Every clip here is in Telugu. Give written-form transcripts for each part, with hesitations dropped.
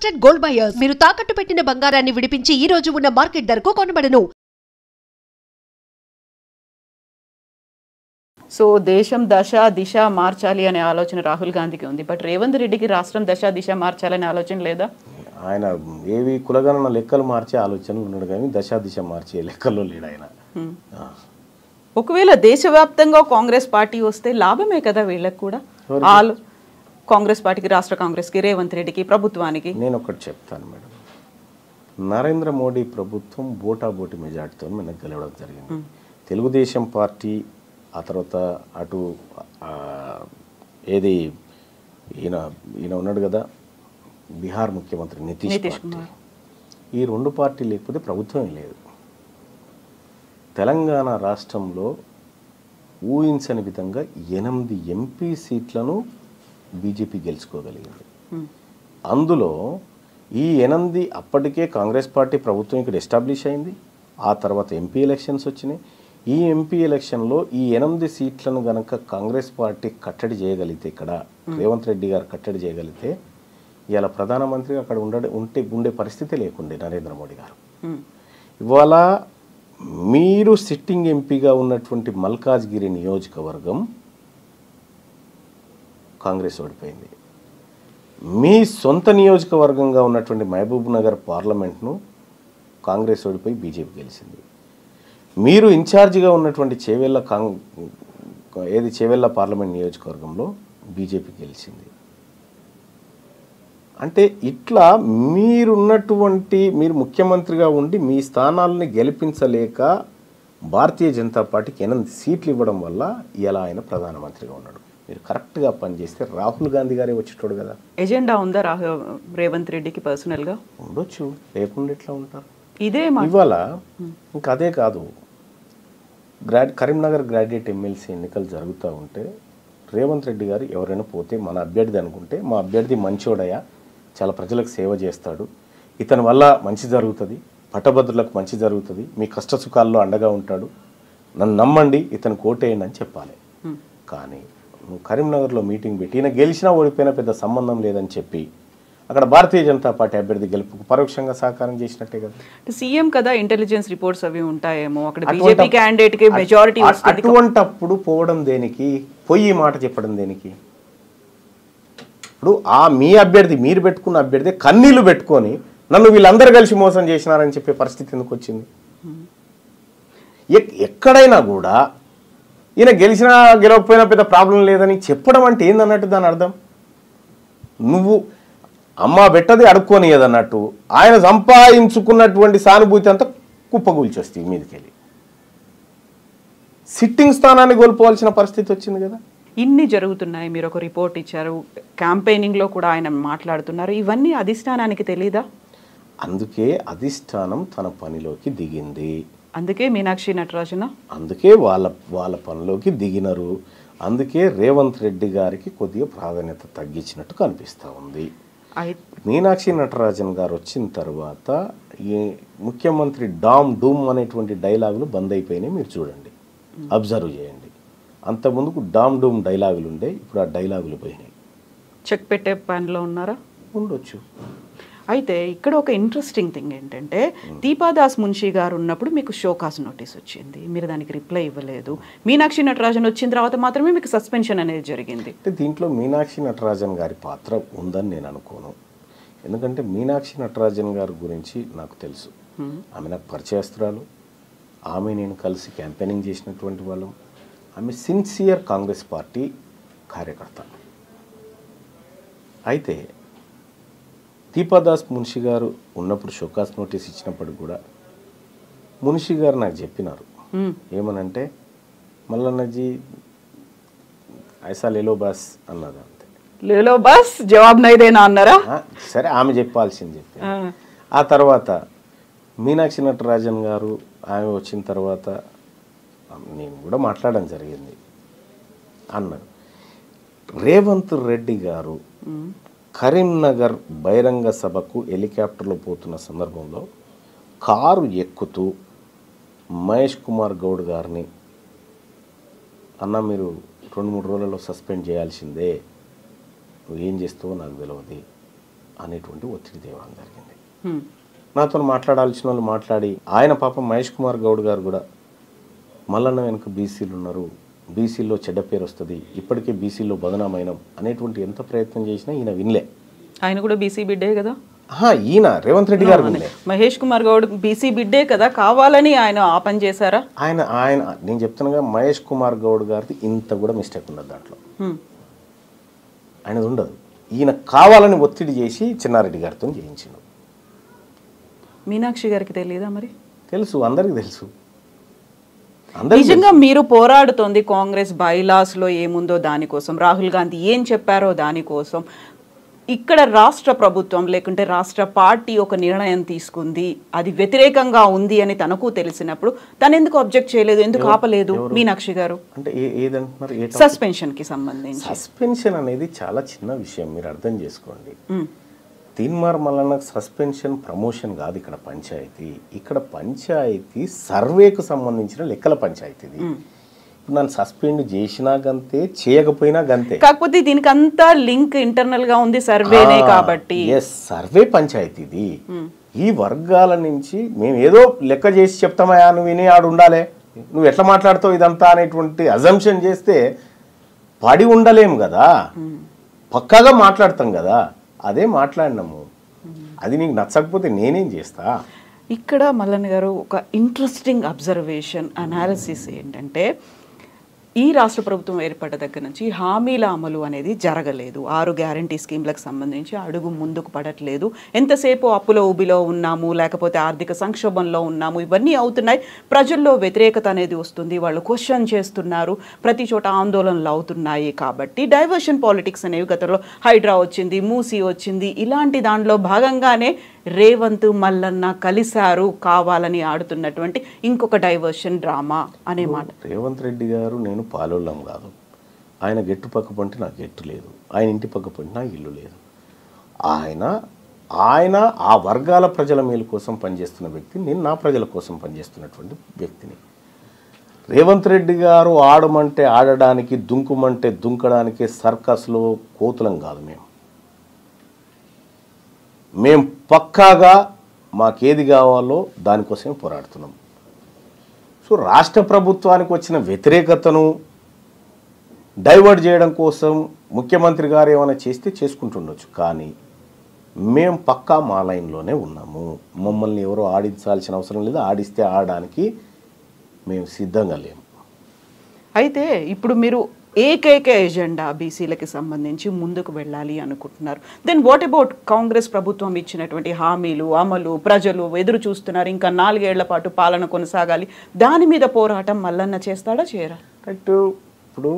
ట్రస్టెడ్ గోల్డ్ బయర్స్ మీరు తాకట్టు పెట్టిన బంగారాన్ని విడిపించి ఈ రోజు ఉన్న మార్కెట్ ధరకు కొనబడను. సో దేశం దశ దిశ మార్చాలి అనే ఆలోచన రాహుల్ గాంధీకి ఉంది. బట్ రేవంత్ రెడ్డికి రాష్ట్రం దశ దిశ మార్చాలనే ఆలోచన లేదా? ఆయన ఏవి కులగణన లెక్కలు మార్చే ఆలోచనలు ఉన్నాడు కానీ దశ దిశ మార్చే లెక్కల్లో లేడు ఆయన. ఒకవేళ దేశవ్యాప్తంగా కాంగ్రెస్ పార్టీ వస్తే లాభమే కదా వీళ్ళకి కూడా. కాంగ్రెస్ పార్టీకి, రాష్ట్ర కాంగ్రెస్కి, రేవంత్ రెడ్డికి, ప్రభుత్వానికి. నేను ఒకటి చెప్తాను మేడం, నరేంద్ర మోడీ ప్రభుత్వం బోటాబోటి మెజార్టీతో మనకు గెలవడం జరిగింది. తెలుగుదేశం పార్టీ ఆ తర్వాత అటు ఏది ఈయన ఉన్నాడు కదా బీహార్ ముఖ్యమంత్రి నితీష్ కుమార్, ఈ రెండు పార్టీలు లేకపోతే ప్రభుత్వమే లేదు. తెలంగాణ రాష్ట్రంలో ఊహించని విధంగా 8 ఎంపీ సీట్లను బీజేపీ గెలుచుకోగలిగింది. అందులో ఈ 8 అప్పటికే కాంగ్రెస్ పార్టీ ప్రభుత్వం ఇక్కడ ఎస్టాబ్లిష్ అయింది. ఆ తర్వాత ఎంపీ ఎలక్షన్స్ వచ్చినాయి. ఈ ఎంపీ ఎలక్షన్లో ఈ 8 సీట్లను గనక కాంగ్రెస్ పార్టీ కట్టడి చేయగలిగితే, ఇక్కడ రేవంత్ రెడ్డి గారు కట్టడి చేయగలిగితే ఇవాళ ప్రధానమంత్రి అక్కడ ఉండే పరిస్థితి లేకుండే నరేంద్ర మోడీ గారు. ఇవాళ మీరు సిట్టింగ్ ఎంపీగా ఉన్నటువంటి మల్కాజ్గిరి నియోజకవర్గం కాంగ్రెస్ ఓడిపోయింది. మీ సొంత నియోజకవర్గంగా ఉన్నటువంటి మహబూబ్ నగర్ పార్లమెంట్ను కాంగ్రెస్ ఓడిపోయి బీజేపీ గెలిచింది. మీరు ఇన్ఛార్జిగా ఉన్నటువంటి చేవెళ్ళ పార్లమెంట్ నియోజకవర్గంలో బీజేపీ గెలిచింది. అంటే ఇట్లా మీరు ముఖ్యమంత్రిగా ఉండి మీ స్థానాలని గెలిపించలేక భారతీయ జనతా పార్టీకి 8 సీట్లు ఇవ్వడం వల్ల ఇలా ఆయన ప్రధానమంత్రిగా ఉన్నాడు. మీరు కరెక్ట్గా పనిచేస్తే రాహుల్ గాంధీ గారే వచ్చేటోడు కదా. ఎజెండా ఉందా రేవంత్ రెడ్డికి పర్సనల్గా? ఉండొచ్చు, లేకుండా ఎట్లా ఉంటారు. ఇదే ఇవాళ ఇంకా అదే కాదు, కరీంనగర్ గ్రాడ్యుయేట్ ఎమ్మెల్సీ ఎన్నికలు జరుగుతూ ఉంటే రేవంత్ రెడ్డి గారు ఎవరైనా పోతే మన అభ్యర్థి అనుకుంటే, మా అభ్యర్థి మంచోడయా, చాలా ప్రజలకు సేవ చేస్తాడు, ఇతని వల్ల మంచి జరుగుతుంది, పట్టభద్రులకు మంచి జరుగుతుంది, మీ కష్ట సుఖాల్లో అండగా ఉంటాడు, నన్ను నమ్మండి, ఇతను కోటేయండి అని చెప్పాలి. కానీ నువ్వు కరీంనగర్లో మీటింగ్ పెట్టి ఈయన గెలిచినా ఓడిపోయినా పెద్ద సంబంధం లేదని చెప్పి అక్కడ భారతీయ జనతా పార్టీ అభ్యర్థి గెలుపుకు పరోక్షంగా సహకారం చేసినట్టే కదా. సీఎం కదా, ఇంటెలిజెన్స్ రిపోర్ట్స్ అవి ఉంటాయేమో, అక్కడ బీజేపీ క్యాండిడేట్ కి మెజారిటీ వస్తుంది. అటువంటప్పుడు పోవడం దేనికి, పోయి మాట చెప్పడం దేనికి? ఇప్పుడు మీ అభ్యర్థి, మీరు పెట్టుకున్న అభ్యర్థి కన్నీళ్లు పెట్టుకొని నన్ను వీళ్ళందరూ కలిసి మోసం చేసినారని చెప్పే పరిస్థితి ఎందుకు వచ్చింది? ఎక్కడైనా కూడా ఈయన గెలిచినా గెలవకపోయినా పెద్ద ప్రాబ్లం లేదని చెప్పడం అంటే ఏందన్నట్టు దాని అర్థం. నువ్వు అమ్మ పెట్టది అడుక్కోనియదన్నట్టు ఆయన సంపాదించుకున్నటువంటి సానుభూతి అంతా కుప్పగూల్చొస్తుంది మీదకెళ్ళి. సిట్టింగ్ స్థానాన్ని కోల్పోవాల్సిన పరిస్థితి వచ్చింది కదా. ఇన్ని జరుగుతున్నాయి, మీరు ఒక రిపోర్ట్ ఇచ్చారు, క్యాంపెయినింగ్లో కూడా ఆయన మాట్లాడుతున్నారు, ఇవన్నీ అధిష్టానానికి తెలీదా? అందుకే అధిష్టానం తన పనిలోకి దిగింది. అందుకే మీనాక్షి నటరాజన అందుకే వాళ్ళ పనిలోకి దిగినరు. అందుకే రేవంత్ రెడ్డి గారికి కొద్దిగా ప్రాధాన్యత తగ్గించినట్టు కనిపిస్తూ ఉంది. మీనాక్షి నటరాజన్ గారు వచ్చిన తర్వాత ఈ ముఖ్యమంత్రి డామ్ డూమ్ అనేటువంటి డైలాగులు బంద్ అయిపోయినాయి. మీరు చూడండి, అబ్జర్వ్ చేయండి. అంతకుముందుకు డామ్ డూమ్ డైలాగులు ఉండే, ఇప్పుడు ఆ డైలాగులు పోయినాయి. చెక్ పెట్టే పనిలో ఉన్నారా? ఉండొచ్చు. అయితే ఇక్కడ ఒక ఇంట్రెస్టింగ్ థింగ్ ఏంటంటే, దీపాదాస్ మున్షి గారు ఉన్నప్పుడు మీకు షోకాస్ నోటీస్ వచ్చింది, మీరు దానికి రిప్లై ఇవ్వలేదు. మీనాక్షి నటరాజన్ వచ్చిన తర్వాత మాత్రమే మీకు సస్పెన్షన్ అనేది జరిగింది. అంటే దీంట్లో మీనాక్షి నటరాజన్ గారి పాత్ర ఉందని నేను అనుకోను. ఎందుకంటే మీనాక్షి నటరాజన్ గారి గురించి నాకు తెలుసు. ఆమె నాకు పరిచయస్తురాలు, ఆమె నేను కలిసి క్యాంపెయినింగ్ చేసినటువంటి వాళ్ళం. ఆమె సిన్సియర్ కాంగ్రెస్ పార్టీ కార్యకర్త. అయితే దీపాదాస్ మున్షి గారు ఉన్నప్పుడు షోకాస్ నోటీస్ ఇచ్చినప్పుడు కూడా మున్షి గారు నాకు చెప్పినారు, ఏమనంటే మల్లన్నజీ ఐసా లేలో బాస్ అన్నది. అంతే, లేలో బాస్ జవాబు నైదేనా అన్నారా? సరే, ఆమె చెప్పాల్సింది చెప్పి. ఆ తర్వాత మీనాక్షి నటరాజన్ గారు ఆమె వచ్చిన తర్వాత నేను కూడా మాట్లాడడం జరిగింది అన్నారు. రేవంత్ రెడ్డి గారు కరీంనగర్ బహిరంగ సభకు హెలికాప్టర్లో పోతున్న సందర్భంలో కారు ఎక్కుతూ మహేష్ కుమార్ గౌడ్ గారిని, అన్న మీరు 2-3 రోజులలో సస్పెండ్ చేయాల్సిందే, నువ్వు ఏం చేస్తావో నాకు తెలియదు, అనేటువంటి ఒత్తిడి తేవడం జరిగింది. హ్మ్. నాతో మాట్లాడాల్సిన వాళ్ళు మాట్లాడి, ఆయన పాపం మహేష్ కుమార్ గౌడ్ గారు కూడా మల్లన్న వెనుక బీసీలు ఉన్నారు, బీసీల్లో చెడ్డ పేరు వస్తుంది, ఇప్పటికే బీసీల్లో బదనామైనం అనేటువంటి ఎంత ప్రయత్నం చేసినా ఈయన వినలే. ఆయన కూడా బీసీ బిడ్డే కదా. ఈయన రేవంత్ రెడ్డి గారు వినలే. మహేష్ కుమార్ గౌడ్ బీసీ బిడ్డే కదా, కావాలని ఆయన ఆ పని చేశారా? ఆయన నేను చెప్తున్నాగా, మహేష్ కుమార్ గౌడ్ గారిది ఇంత కూడా మిస్టేక్ ఉన్నది దాంట్లో. ఆయనది ఉండదు. ఈయన కావాలని ఒత్తిడి చేసి చిన్నారెడ్డి గారితో చేయించిండు. మీనాక్షి గారికి తెలియదా మరి? తెలుసు, అందరికి తెలుసు. నిజంగా మీరు పోరాడుతోంది కాంగ్రెస్ బైలాస్ లో ఏముందో దానికోసం, రాహుల్ గాంధీ ఏం చెప్పారో దానికోసం. ఇక్కడ రాష్ట్ర ప్రభుత్వం లేకుంటే రాష్ట్ర పార్టీ ఒక నిర్ణయం తీసుకుంది, అది వ్యతిరేకంగా ఉంది అని తనకు తెలిసినప్పుడు తను ఎందుకు అబ్జెక్ట్ చేయలేదు, ఎందుకు ఆపలేదు మీనాక్షి గారు? అంటే ఏదంటున్నారు? సస్పెన్షన్ కి సంబంధించి. సస్పెన్షన్ అనేది చాలా చిన్న విషయం, మీరు అర్థం చేసుకోండి. తీన్మార్ మల్లన్నకు సస్పెన్షన్ ప్రమోషన్ కాదు ఇక్కడ పంచాయతీ. ఇక్కడ పంచాయతీ సర్వేకు సంబంధించిన లెక్కల పంచాయతీది. ఇప్పుడు నన్ను సస్పెండ్ చేసినా గంతే, చేయకపోయినా గంతే. కాకపోతే దీనికి అంతా లింక్ ఇంటర్నల్ గా ఉంది, సర్వేనే కాబట్టి. సర్వే పంచాయతీది. ఈ వర్గాల నుంచి మేము ఏదో లెక్క చేసి చెప్తామయా, నువ్వు విని ఆడు ఉండాలి, నువ్వు ఎట్లా మాట్లాడుతావు ఇదంతా అనేటువంటి అజంప్షన్ చేస్తే పడి ఉండలేము కదా, పక్కాగా మాట్లాడతాం కదా. అదే మాట్లాడినాము. అది నీకు నచ్చకపోతే నేనేం చేస్తా? ఇక్కడ మల్లన్న గారు ఒక ఇంట్రెస్టింగ్ అబ్జర్వేషన్ అనాలిసిస్ ఏంటంటే, ఈ రాష్ట్ర ప్రభుత్వం ఏర్పడ్డ దగ్గర నుంచి హామీల అమలు అనేది జరగలేదు. 6 గ్యారంటీ స్కీమ్లకు సంబంధించి అడుగు ముందుకు పడట్లేదు. ఎంతసేపు అప్పులో ఊబిలో ఉన్నాము, లేకపోతే ఆర్థిక సంక్షోభంలో ఉన్నాము, ఇవన్నీ అవుతున్నాయి. ప్రజల్లో వ్యతిరేకత అనేది వస్తుంది, వాళ్ళు క్వశ్చన్ చేస్తున్నారు, ప్రతి చోట ఆందోళనలు అవుతున్నాయి. కాబట్టి డైవర్షన్ పాలిటిక్స్ అనేవి గతంలో హైడ్రా వచ్చింది, మూసీ వచ్చింది, ఇలాంటి దాంట్లో భాగంగానే రేవంత్ మల్లన్న కలిశారు, కావాలని ఆడుతున్నటువంటి ఇంకొక డైవర్షన్ డ్రామా అనే మాట. రేవంత్ రెడ్డి గారు నేను పాలోళ్ళం కాదు. ఆయన గెట్టు పక్క పంటే నాకు గెట్టు లేదు, ఆయన ఇంటి పక్క పంటే నాకు ఇల్లు లేదు. ఆయన ఆ వర్గాల ప్రజల మేలు కోసం పనిచేస్తున్న వ్యక్తి, నేను నా ప్రజల కోసం పనిచేస్తున్నటువంటి వ్యక్తిని. రేవంత్ రెడ్డి గారు ఆడమంటే ఆడడానికి, దుంకుమంటే దుంకడానికి సర్కస్లో కోతులం కాదు. మేము పక్కాగా మాకేది కావాలో దానికోసమే పోరాడుతున్నాం. సో రాష్ట్ర ప్రభుత్వానికి వచ్చిన వ్యతిరేకతను డైవర్ట్ చేయడం కోసం ముఖ్యమంత్రి గారు ఏమైనా చేస్తే చేసుకుంటుండొచ్చు, కానీ మేము పక్కా మా లైన్లోనే ఉన్నాము. మమ్మల్ని ఎవరో ఆడించాల్సిన అవసరం లేదు, ఆడిస్తే ఆడడానికి మేము సిద్ధంగా లేము. అయితే ఇప్పుడు మీరు ఏకైక ఎజెండా బీసీలకి సంబంధించి ముందుకు వెళ్ళాలి అనుకుంటున్నారు. దెన్ వాట్ అబౌట్ కాంగ్రెస్ ప్రభుత్వం ఇచ్చినటువంటి హామీలు అమలు? ప్రజలు ఎదురు చూస్తున్నారు, ఇంకా 4 ఏళ్ల పాటు పాలన కొనసాగాలి. దాని మీద పోరాటం మల్లన్న చేస్తాడా, చేయరా? కరెక్ట్. ఇప్పుడు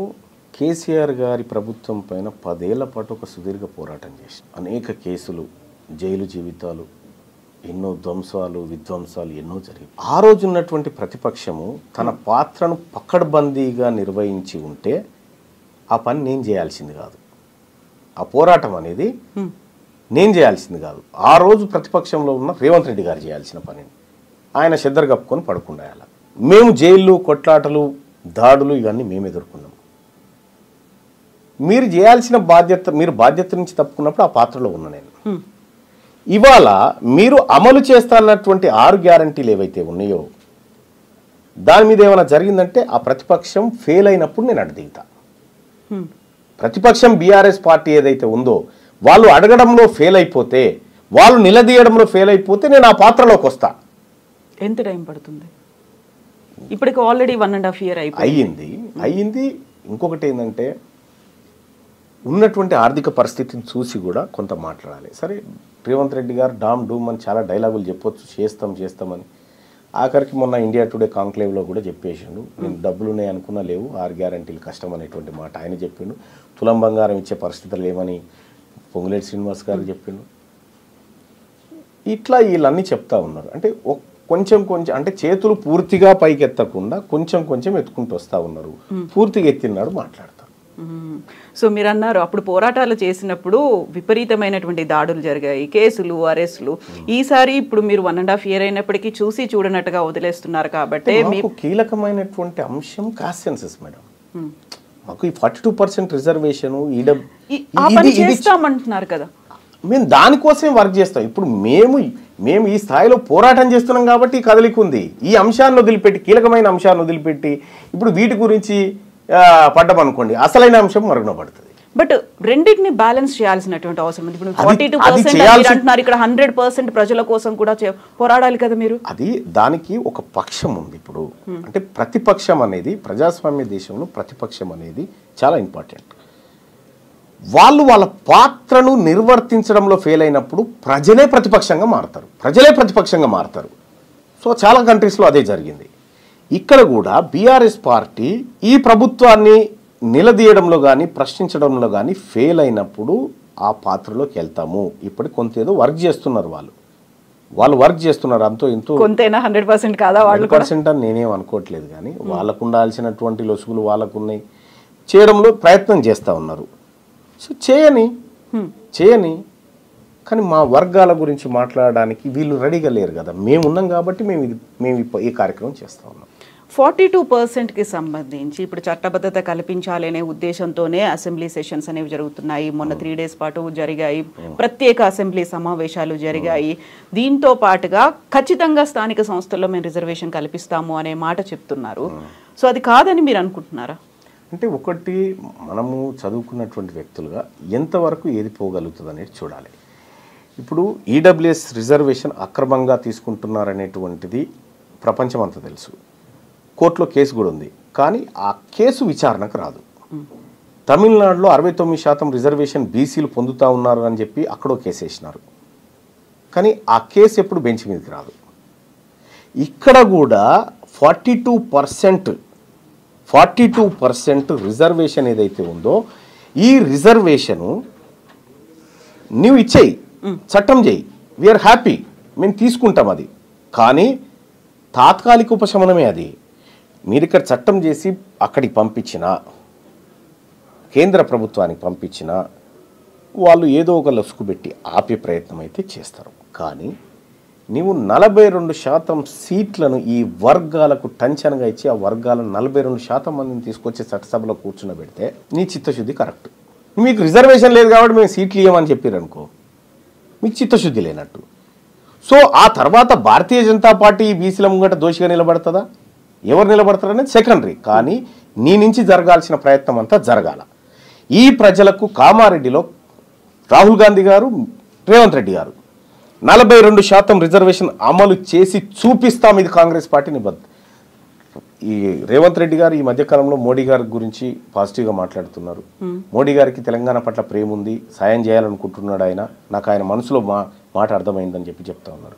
కేసీఆర్ గారి ప్రభుత్వం పైన 10 ఏళ్ల పాటు ఒక సుదీర్ఘ పోరాటం చేసి అనేక కేసులు, జైలు జీవితాలు, ఎన్నో ధ్వంసాలు విధ్వంసాలు ఎన్నో జరిగాయి. ఆ రోజు ఉన్నటువంటి ప్రతిపక్షము తన పాత్రను పకడ్బందీగా నిర్వహించి ఉంటే ఆ పని నేను చేయాల్సింది కాదు, ఆ పోరాటం అనేది నేను చేయాల్సింది కాదు. ఆ రోజు ప్రతిపక్షంలో ఉన్న రేవంత్ రెడ్డి గారు చేయాల్సిన పనిని ఆయన చెద్దరు కప్పుకొని పడుకుండాల. మేము జైళ్ళు, కొట్లాటలు, దాడులు ఇవన్నీ మేము ఎదుర్కొన్నాం. మీరు చేయాల్సిన బాధ్యత, మీరు బాధ్యత నుంచి తప్పుకున్నప్పుడు ఆ పాత్రలో ఉన్నా నేను. ఇవాళ మీరు అమలు చేస్తున్నటువంటి 6 గ్యారంటీలు ఏవైతే ఉన్నాయో దాని మీద ఏమైనా జరిగిందంటే ఆ ప్రతిపక్షం ఫెయిల్ అయినప్పుడు నేను అడ్డుదిగుతా. ప్రతిపక్షం బీఆర్ఎస్ పార్టీ ఏదైతే ఉందో వాళ్ళు అడగడంలో ఫెయిల్ అయిపోతే, వాళ్ళు నిలదీయడంలో ఫెయిల్ అయిపోతే నేను ఆ పాత్రలోకి వస్తా. ఎంత టైం పడుతుంది? ఇప్పటికి ఆల్రెడీ 1.5 year అయ్యింది. ఇంకొకటి ఏంటంటే ఉన్నటువంటి ఆర్థిక పరిస్థితిని చూసి కూడా కొంత మాట్లాడాలి. సరే, రేవంత్ రెడ్డి గారు డామ్ డూమ్ అని చాలా డైలాగులు చెప్పొచ్చు, చేస్తామని. ఆఖరికి మొన్న ఇండియా టుడే కాంక్లేవ్లో కూడా చెప్పేసిండు, నేను డబ్బులు ఉన్నాయి అనుకున్నా లేవు, 6 గ్యారంటీలు కష్టం అనేటువంటి మాట ఆయన చెప్పిండు. తులం బంగారం ఇచ్చే పరిస్థితులు లేవని పొంగులేటి శ్రీనివాస్ గారు చెప్పిండు. ఇట్లా వీళ్ళన్నీ చెప్తా ఉన్నారు. అంటే కొంచెం అంటే చేతులు పూర్తిగా పైకి ఎత్తకుండా కొంచెం ఎత్తుకుంటూ వస్తూ ఉన్నారు. పూర్తిగా ఎత్తినాడు మాట్లాడతారు. సో మీరు అన్నారు అప్పుడు పోరాటాలు చేసినప్పుడు విపరీతమైనటువంటి దాడులు జరిగాయి, కేసులు, అరెస్టులు. ఈసారి ఇప్పుడు మీరు 1.5 year అయినప్పటికీ చూసి చూడనట్టుగా వదిలేస్తున్నారు. కాబట్టి మీకు కీలకమైనటువంటి అంశం కాస్ట్ సెన్సస్ మేడం. మాకు ఈ 42% రిజర్వేషన్ చేస్తామంటున్నారు కదా. మేము దానికోసమే వర్క్ చేస్తాం. ఇప్పుడు మేము ఈ స్థాయిలో పోరాటం చేస్తున్నాం కాబట్టి ఈ కదలిక ఉంది. ఈ అంశాన్ని వదిలిపెట్టి, కీలకమైన అంశాన్ని వదిలిపెట్టి ఇప్పుడు వీటి గురించి పడ్డామనుకోండి, అసలైన అంశం మరుగున పడుతుంది. బట్ రెండింటిని బ్యాలెన్స్ చేయాల్సినటువంటి అవసరం ఉంది. ఇప్పుడు 42% అంటున్నారు, ఇక్కడ 100% ప్రజల కోసం కూడా పోరాడాలి కదా మీరు. అది దానికి ఒక పక్షం ఉంది. ఇప్పుడు అంటే ప్రతిపక్షం అనేది ప్రజాస్వామ్య దేశంలో ప్రతిపక్షం అనేది చాలా ఇంపార్టెంట్. వాళ్ళు వాళ్ళ పాత్రను నిర్వర్తించడంలో ఫెయిల్ అయినప్పుడు ప్రజలే ప్రతిపక్షంగా మారుతారు. సో చాలా కంట్రీస్లో అదే జరిగింది. ఇక్కడ కూడా బీఆర్ఎస్ పార్టీ ఈ ప్రభుత్వాన్ని నిలదీయడంలో కానీ ప్రశ్నించడంలో కానీ ఫెయిల్ అయినప్పుడు ఆ పాత్రలోకి వెళ్తాము. ఇప్పటికి కొంత ఏదో వర్క్ చేస్తున్నారు, వాళ్ళు వర్క్ చేస్తున్నారు. అంతో ఇంతో కొంతైనా 100% కాదా? 100% అని నేనేం అనుకోవట్లేదు, కానీ వాళ్ళకు ఉండాల్సినటువంటి లొసుగులు వాళ్ళకున్నాయి, చేయడంలో ప్రయత్నం చేస్తూ ఉన్నారు. సో చేయని కానీ మా వర్గాల గురించి మాట్లాడడానికి వీళ్ళు రెడీగా లేరు కదా. మేము ఉన్నాం కాబట్టి మేము ఈ కార్యక్రమం చేస్తూ ఉన్నాం. 42%కి సంబంధించి ఇప్పుడు చట్టబద్ధత కల్పించాలి అనే ఉద్దేశంతోనే అసెంబ్లీ సెషన్స్ అనేవి జరుగుతున్నాయి. మొన్న 3 days పాటు జరిగాయి, ప్రత్యేక అసెంబ్లీ సమావేశాలు జరిగాయి. దీంతో పాటుగా ఖచ్చితంగా స్థానిక సంస్థల్లో మేము రిజర్వేషన్ కల్పిస్తాము అనే మాట చెప్తున్నారు. సో అది కాదని మీరు అనుకుంటున్నారా? అంటే ఒకటి, మనము చదువుకున్నటువంటి వ్యక్తులుగా ఎంతవరకు ఏది పోగలుగుతుంది అనేది చూడాలి. ఇప్పుడు ఈడబ్ల్యూఎస్ రిజర్వేషన్ అక్రమంగా తీసుకుంటున్నారనేటువంటిది ప్రపంచం అంతా తెలుసు. కోర్టులో కేసు కూడా ఉంది, కానీ ఆ కేసు విచారణకు రాదు. తమిళనాడులో 69% రిజర్వేషన్ బీసీలు పొందుతూ ఉన్నారు అని చెప్పి అక్కడో కేసు వేసినారు, కానీ ఆ కేసు ఎప్పుడు బెంచ్ మీదకి రాదు. ఇక్కడ కూడా 42% రిజర్వేషన్ ఏదైతే ఉందో ఈ రిజర్వేషను నీవు ఇచ్చేయి, చట్టం చేయి, వీఆర్ హ్యాపీ, మేము తీసుకుంటాం. అది కానీ తాత్కాలిక ఉపశమనమే. అది మీరు ఇక్కడ చట్టం చేసి అక్కడికి పంపించిన, కేంద్ర ప్రభుత్వానికి పంపించిన, వాళ్ళు ఏదో ఒక లసుకు పెట్టి ఆపే ప్రయత్నం అయితే చేస్తారు. కానీ నీవు 42% సీట్లను ఈ వర్గాలకు టంచనగా ఇచ్చి ఆ వర్గాలను 42% మందిని తీసుకొచ్చి చట్టసభలో కూర్చునబెడితే నీ చిత్తశుద్ధి కరెక్ట్. మీకు రిజర్వేషన్ లేదు కాబట్టి మేము సీట్లు ఇవ్వమని చెప్పారు అనుకో, మీకు చిత్తశుద్ధి లేనట్టు. సో ఆ తర్వాత భారతీయ జనతా పార్టీ బీసీల ముంగట దోషిగా నిలబడుతుందా, ఎవరు నిలబడతారనేది సెకండరీ. కానీ నీ నుంచి జరగాల్సిన ప్రయత్నం అంతా జరగాల. ఈ ప్రజలకు కామారెడ్డిలో రాహుల్ గాంధీ గారు, రేవంత్ రెడ్డి గారు 42% రిజర్వేషన్ అమలు చేసి చూపిస్తాం, ఇది కాంగ్రెస్ పార్టీ నిబద్ధ. ఈ రేవంత్ రెడ్డి గారు ఈ మధ్యకాలంలో మోడీ గారి గురించి పాజిటివ్గా మాట్లాడుతున్నారు. మోడీ గారికి తెలంగాణ పట్ల ప్రేమ ఉంది, సాయం చేయాలనుకుంటున్నాడు ఆయన, నాకు ఆయన మనసులో మాట అర్థమైందని చెప్తా ఉన్నారు.